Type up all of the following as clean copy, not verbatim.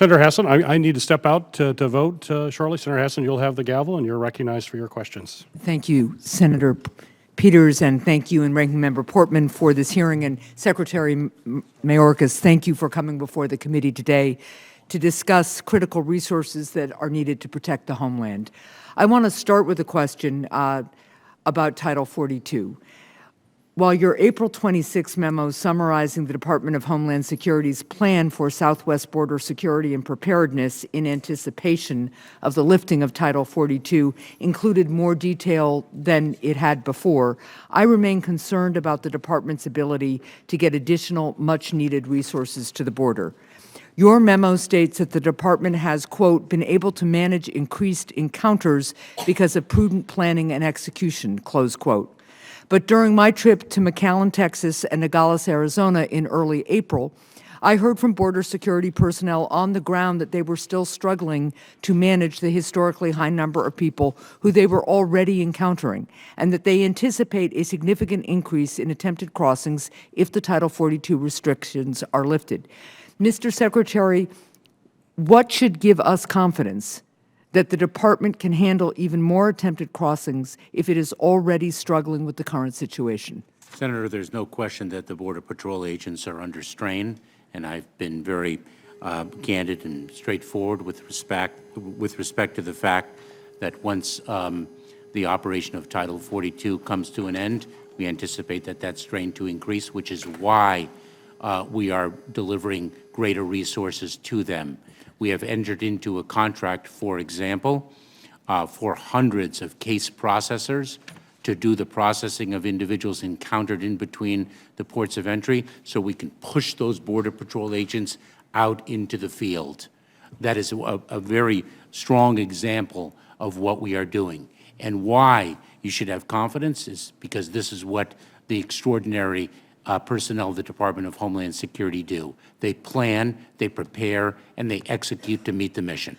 Senator Hassan, I need to step out to vote shortly. Senator Hassan, you'll have the gavel, and you're recognized for your questions. Thank you, Senator Peters, and thank you and Ranking Member Portman for this hearing. And Secretary Mayorkas, thank you for coming before the committee today to discuss critical resources that are needed to protect the homeland. I want to start with a question about Title 42. While your April 26 memo summarizing the Department of Homeland Security's plan for Southwest border security and preparedness in anticipation of the lifting of Title 42 included more detail than it had before, I remain concerned about the department's ability to get additional much-needed resources to the border. Your memo states that the department has, quote, been able to manage increased encounters because of prudent planning and execution, close quote. But during my trip to McAllen, Texas, and Nogales, Arizona in early April, I heard from border security personnel on the ground that they were still struggling to manage the historically high number of people who they were already encountering, and that they anticipate a significant increase in attempted crossings if the Title 42 restrictions are lifted. Mr. Secretary, what should give us confidence that the department can handle even more attempted crossings if it is already struggling with the current situation? Senator, there's no question that the Border Patrol agents are under strain, and I've been very candid and straightforward with respect to the fact that once the operation of Title 42 comes to an end, we anticipate that strain to increase, which is why we are delivering greater resources to them. We have entered into a contract, for example, for hundreds of case processors to do the processing of individuals encountered in between the ports of entry, so we can push those Border Patrol agents out into the field. That is a very strong example of what we are doing. And why you should have confidence is because this is what the extraordinary personnel of the Department of Homeland Security do. They plan, they prepare, and they execute to meet the mission.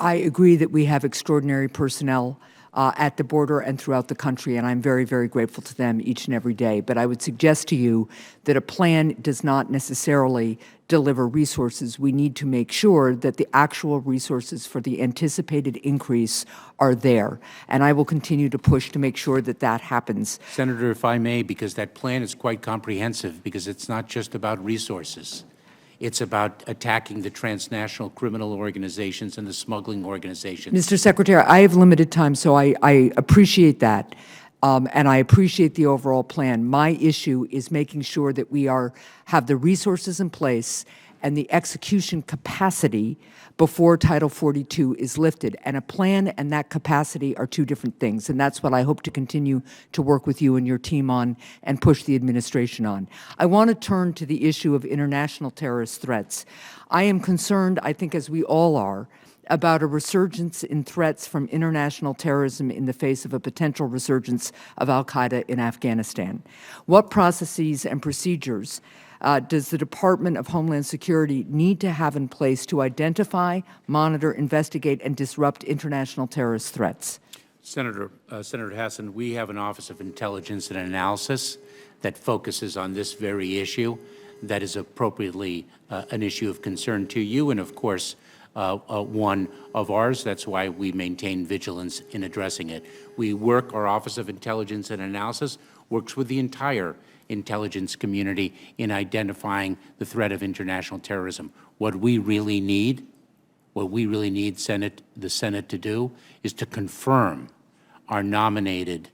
I agree that we have extraordinary personnel at the border and throughout the country, and I'm very, very grateful to them each and every day. But I would suggest to you that a plan does not necessarily deliver resources. We need to make sure that the actual resources for the anticipated increase are there. And I will continue to push to make sure that that happens. Senator, if I may, because that plan is quite comprehensive, because it's not just about resources. It's about attacking the transnational criminal organizations and the smuggling organizations. Mr. Secretary, I have limited time, so I appreciate that. And I appreciate the overall plan. My issue is making sure that we have the resources in place and the execution capacity before Title 42 is lifted. And a plan and that capacity are two different things. And that's what I hope to continue to work with you and your team on and push the administration on. I want to turn to the issue of international terrorist threats. I am concerned, I think as we all are, about a resurgence in threats from international terrorism in the face of a potential resurgence of al-Qaeda in Afghanistan. What processes and procedures does the Department of Homeland Security need to have in place to identify, monitor, investigate, and disrupt international terrorist threats? Senator Hassan, we have an Office of Intelligence and Analysis that focuses on this very issue. That is appropriately an issue of concern to you, and of course, one of ours. That's why we maintain vigilance in addressing it. Our Office of Intelligence and Analysis works with the entire intelligence community in identifying the threat of international terrorism. What we really need the Senate to do is to confirm our nominated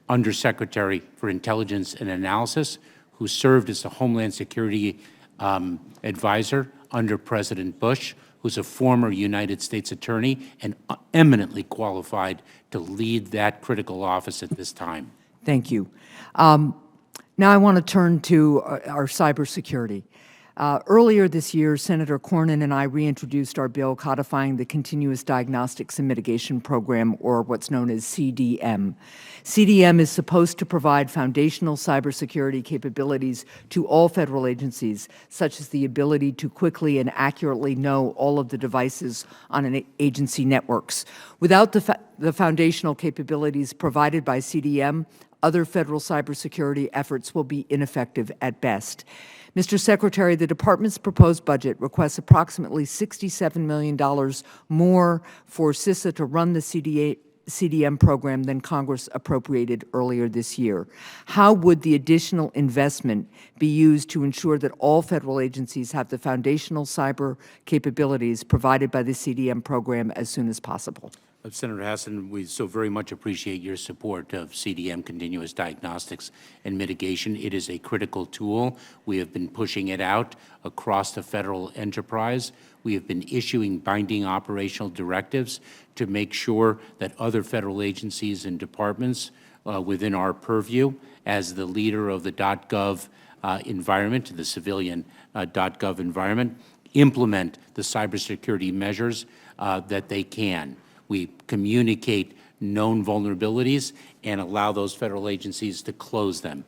Undersecretary for Intelligence and Analysis, who served as the Homeland Security advisor under President Bush, who's a former United States attorney and eminently qualified to lead that critical office at this time. Thank you. Now I want to turn to our cybersecurity. Earlier this year, Senator Cornyn and I reintroduced our bill codifying the Continuous Diagnostics and Mitigation Program, or what's known as CDM. CDM is supposed to provide foundational cybersecurity capabilities to all federal agencies, such as the ability to quickly and accurately know all of the devices on an agency networks. Without the foundational capabilities provided by CDM, other federal cybersecurity efforts will be ineffective at best. Mr. Secretary, the Department's proposed budget requests approximately $67 million more for CISA to run the CDM program than Congress appropriated earlier this year. How would the additional investment be used to ensure that all federal agencies have the foundational cyber capabilities provided by the CDM program as soon as possible? Senator Hassan, we so very much appreciate your support of CDM, continuous diagnostics and mitigation. It is a critical tool. We have been pushing it out across the federal enterprise. We have been issuing binding operational directives to make sure that other federal agencies and departments within our purview, as the leader of the .gov environment, the civilian .gov environment, implement the cybersecurity measures that they can. We communicate known vulnerabilities and allow those federal agencies to close them.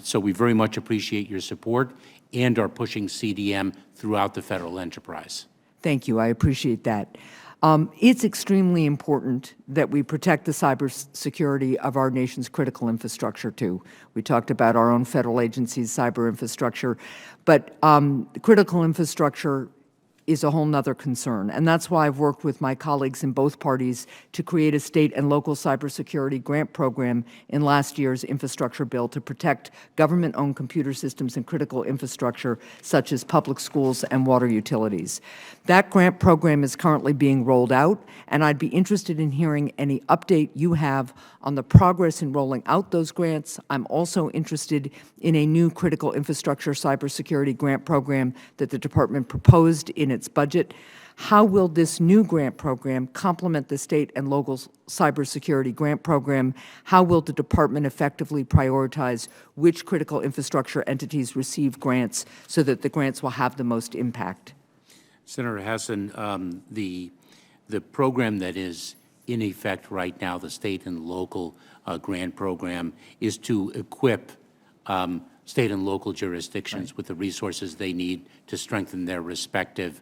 So we very much appreciate your support and are pushing CDM throughout the federal enterprise. Thank you. I appreciate that. It's extremely important that we protect the cybersecurity of our nation's critical infrastructure, too. We talked about our own federal agencies' cyber infrastructure, but critical infrastructure is a whole nother concern. And that's why I've worked with my colleagues in both parties to create a state and local cybersecurity grant program in last year's infrastructure bill to protect government-owned computer systems and critical infrastructure such as public schools and water utilities. That grant program is currently being rolled out, and I'd be interested in hearing any update you have on the progress in rolling out those grants. I'm also interested in a new critical infrastructure cybersecurity grant program that the department proposed in its budget. How will this new grant program complement the state and local cybersecurity grant program? How will the department effectively prioritize which critical infrastructure entities receive grants so that the grants will have the most impact? Senator Hassan, the program that is in effect right now, the state and local grant program, is to equip state and local jurisdictions with the resources they need to strengthen their respective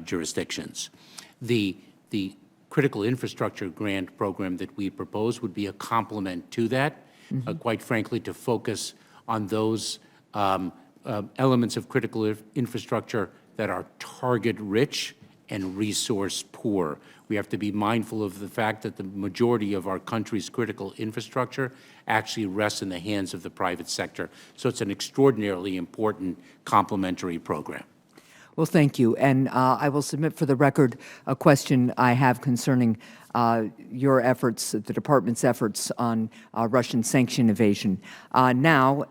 jurisdictions. The critical infrastructure grant program that we propose would be a complement to that, quite frankly, to focus on those elements of critical infrastructure that are target-rich and resource-poor. We have to be mindful of the fact that the majority of our country's critical infrastructure actually rests in the hands of the private sector. So it's an extraordinarily important complementary program. Well, thank you. And I will submit for the record a question I have concerning your efforts, the department's efforts on Russian sanction evasion. Now,